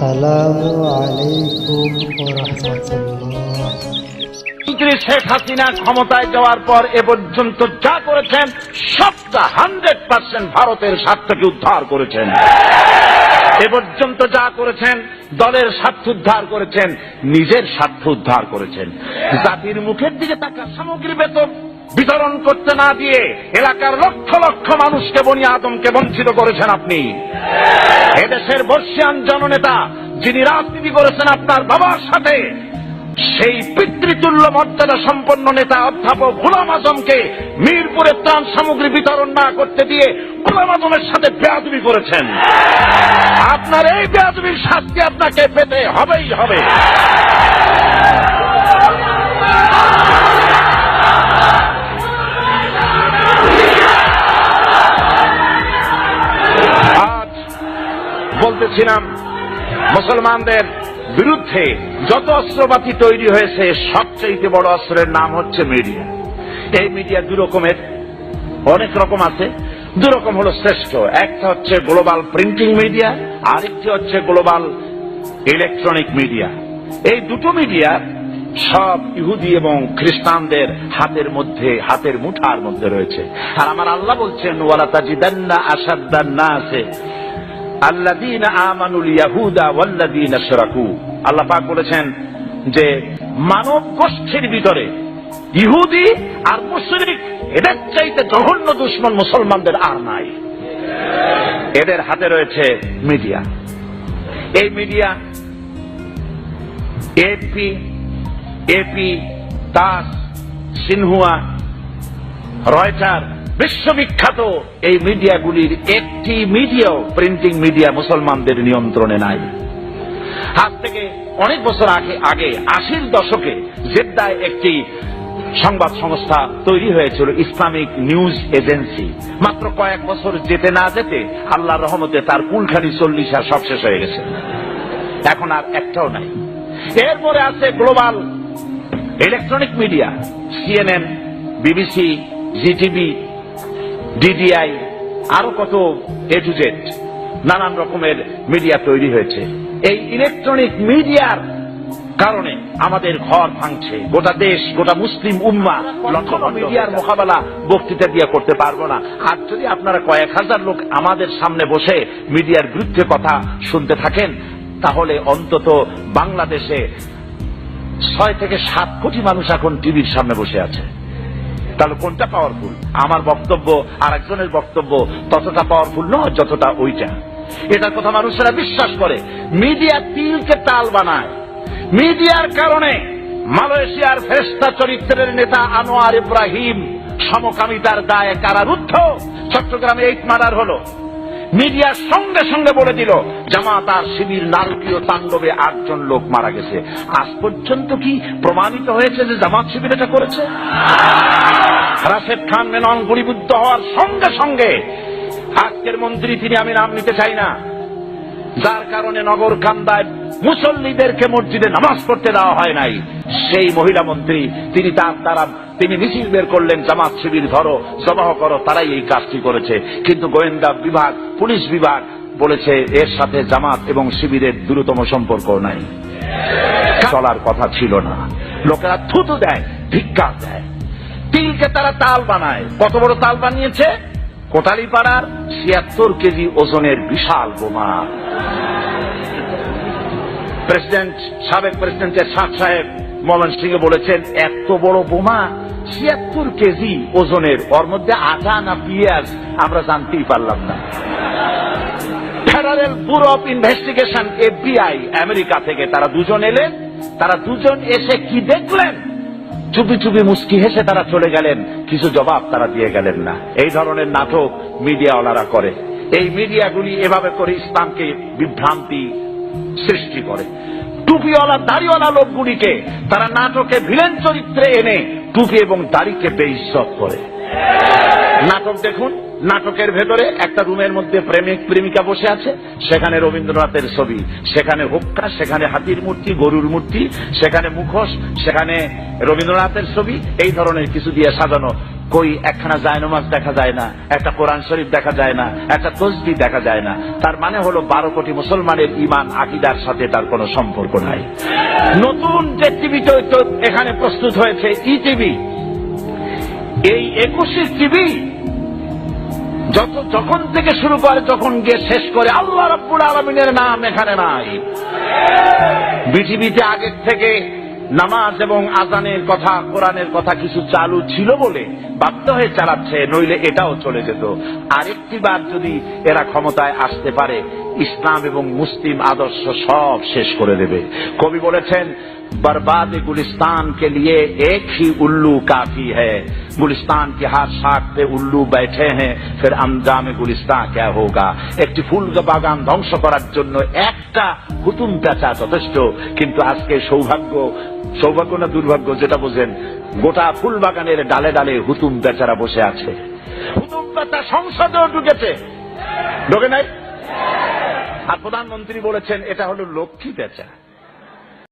আসসালামু আলাইকুম ওয়া রাহমাতুল্লাহ। মন্ত্রী শেখ হাসিনা ক্ষমতায় যাওয়ার পর এ পর্যন্ত যা করেছেন সবটা 100% ভারতের স্বার্থকে উদ্ধার করেছেন। এ পর্যন্ত যা করেছেন দলের স্বার্থ উদ্ধার করেছেন, নিজের স্বার্থ উদ্ধার করেছেন। জাতির মুখের দিকে তাকা সামগ্রী বেতন বিতরণ করতে না দিয়ে এলাকার লক্ষ লক্ষ মানুষকে বনি আদমকে বঞ্চিত করেছেন আপনি। এদেশের বর্ষিয়ান জননেতা যিনি রাজনীতি করেছেন আপনার বাবার সাথে, সেই পিতৃতুল্য মর্যাদা সম্পন্ন নেতা অধ্যাপক গোলাম আজমকে মিরপুরে ত্রাণ সামগ্রী বিতরণ না করতে দিয়ে গোলাম আজমের সাথে বেয়াদবি করেছেন। আপনার এই বেয়াদবির শাস্তি আপনাকে পেতে হবেই হবে। আজ বলতেছিলাম মুসলমানদের বিরুদ্ধে যত অস্ত্রপাতি তৈরি হয়েছে সবচেয়ে বড় অস্ত্রের নাম হচ্ছে মিডিয়া। এই মিডিয়া দুই রকমের, অনেক রকম আছে। দুই রকম হলো শ্রেষ্ঠ। একটা হচ্ছে গ্লোবাল প্রিন্টিং মিডিয়া, আরেকটি হচ্ছে গ্লোবাল ইলেকট্রনিক মিডিয়া। এই দুটো মিডিয়া সব ইহুদি এবং খ্রিস্টানদের হাতের মুঠার মধ্যে রয়েছে। আর আমার আল্লাহ বলছেন ওয়ালা তাজিদান্না আশাদ্দান নাসে আল্লাযীনা আমানুল ইয়াহুদা ওয়াল্লাযীনা আশরাকু। আল্লাহ পাক বলেছেন যে মানব গোষ্ঠীর ভিতরে ইহুদি আর মুশরিক এদের চাইতে জঘন্য দুশমন মুসলমানদের আর নাই। এদের হাতে রয়েছে মিডিয়া। এই মিডিয়া এপি, তাস, সিনহুয়া, রয়টার, বিশ্ববিখ্যাত এই মিডিয়াগুলির একটি মিডিয়াও, প্রিন্টিং মিডিয়া মুসলমানদের নিয়ন্ত্রণে নাই। আজ থেকে অনেক বছর আগে 80-র দশকে জেদ্দায় একটি সংবাদ সংস্থা তৈরি হয়েছিল, ইসলামিক নিউজ এজেন্সি। মাত্র কয়েক বছর যেতে না যেতে আল্লাহর রহমতে তার কুলখানি 40 আর সব শেষ হয়ে গেছে। এখন আর একটাও নাই। এরপরে আছে global electronic media, CNN, BBC, ZTV, DDI, আরো কত A to Z নানান রকমের মিডিয়া তৈরি হয়েছে। এই ইলেকট্রনিক মিডিয়ার কারণে আমাদের ঘর ভাঙছে, গোটা দেশ, গোটা মুসলিম উম্মাহ মিডিয়ার মোকাবেলা বক্তৃতা দিয়ে করতে পারবো না। আর যদি আপনারা কয়েক হাজার লোক আমাদের সামনে বসে মিডিয়ার বিরুদ্ধে কথা শুনতে থাকেন, তাহলে অন্তত বাংলাদেশে 6 থেকে 7 কোটি মানুষ এখন টিভির সামনে বসে আছে। তাহলে কোনটা পাওয়ারফুল? আমার বক্তব্য আর একজনের বক্তব্য ততটা পাওয়ারফুল নয় যতটা ওইটা। এটার কথা মানুষেরা বিশ্বাস করে। মিডিয়া তিলকে তাল বানায়। মিডিয়ার কারণে মালয়েশিয়ার ফেরেশতা চরিত্রের নেতা আনোয়ার ইব্রাহিম সমকামিতার দায়ে কারারুদ্ধ। চট্টগ্রামে 8 মার্ডার হলো। মিডিয়ার সঙ্গে সঙ্গে বলে দিল জামাত আর শিবির নারকীয় তাণ্ডবে 8 জন লোক মারা গেছে। আজ পর্যন্ত কি প্রমাণিত হয়েছে যে জামাত শিবির এটা করেছে? রাশেদ খান মেনন গুলিবিদ্ধ হওয়ার সঙ্গে সঙ্গে আজকের মন্ত্রী, তিনি আমি নাম নিতে চাই না, যার কারণে নগর কান্দায় মুসল্লিদেরকে মসজিদে নামাজ পড়তে দেওয়া হয় নাই, সেই মহিলা মন্ত্রী তিনি মিছিল বের করলেন, জামাত শিবির ধরো, জবাহ করো, তারাই এই কাজটি করেছে। কিন্তু গোয়েন্দা বিভাগ, পুলিশ বিভাগ বলেছে এর সাথে জামাত এবং শিবিরের দূরতম সম্পর্ক নাই। চলার কথা ছিল না। লোকেরা থুতু দেয়, ধিক্কার দেয়। তিলকে তারা তাল বানায়। কত বড় তাল বানিয়েছে? কোটালীপাড়ার 76 কেজি ওজনের বিশাল বোমা। সাবেক প্রেসিডেন্ট এরশাদ সাহেব মৌলানা সিংহ বলেছেন এত বড় বোমা 76 কেজি ওজনের, ওর মধ্যে আটা না পেঁয়াজ আমরা জানতেই পারলাম না। Federal bureau of investigation FBI America থেকে তারা দুজন এলেন। তারা দুজন এসে কি দেখলেন? চুপি চুপি মুস্কি হেসে তারা চলে গেলেন, কিছু জবাব তারা দিয়ে গেলেন না। এই ধরনের নাটক মিডিয়াওয়ালারা করে। এই মিডিয়াগুলি এভাবে করে ইসলামকে বিভ্রান্তি সৃষ্টি করে। টুপিওয়ালা দাড়িওয়ালা লোকগুলিকে তারা নাটকে ভিলেন চরিত্রে এনে টুপি এবং দাড়িকে বেইজ্জত করে। নাটক দেখুন, নাটকের ভেতরে একটা রুমের মধ্যে প্রেমিক প্রেমিকা বসে আছে, সেখানে রবীন্দ্রনাথের ছবি, সেখানে হুক্কা, সেখানে হাতির মূর্তি, গরুর মূর্তি, সেখানে মুখোশ, সেখানে রবীন্দ্রনাথের ছবি, এই ধরনের কিছু দিয়ে সাজানো। কই একখানা জায়নামাজ দেখা যায় না, একটা কোরআন শরীফ দেখা যায় না, একটা তসবিহ দেখা যায় না। তার মানে হলো 12 কোটি মুসলমানের ঈমান আকীদার সাথে তার কোনো সম্পর্ক নাই। নতুন যে টিভি তো এখানে প্রস্তুত হয়েছে, ইটিভি, এই 21 টিভি যখন থেকে শুরু করে যখন গিয়ে শেষ করে আল্লাহ রাব্বুল আলামিনের নাম এখানে নাই। বিটিভিতে আগের থেকে নামাজ এবং আজানের কথা, কোরআনের কথা কিছু চালু ছিল বলে বাধ্য হয়ে চালাচ্ছে, নইলে এটাও চলে যেত। আরেকটি বার যদি এরা ক্ষমতায় আসতে পারে, ইসলাম এবং মুসলিম আদর্শ সব শেষ করে দেবে। কবি বলেছেন, बर्बाद गुलिस्तान के लिए एक ही उल्लू काफी है, गुलिस्तान की हर शाख पे उल्लू बैठे हैं, फिर अंजाम गुलिस्तान क्या होगा। একটি ফুল বাগান ধ্বংস করার জন্য একটা হুতুম পেঁচা যথেষ্ট, কিন্তু আজকে সৌভাগ্য না দুর্ভাগ্য যেটা বোঝেন, গোটা ফুল বাগানের ডালে ডালে হুতুম পেঁচারা বসে আছে। হুতুম পেঁচা সংসদেও ঢুকেছে, ঢোকে নাই। আর প্রধানমন্ত্রী বলেছেন এটা হলো লক্ষ্মী পেঁচা।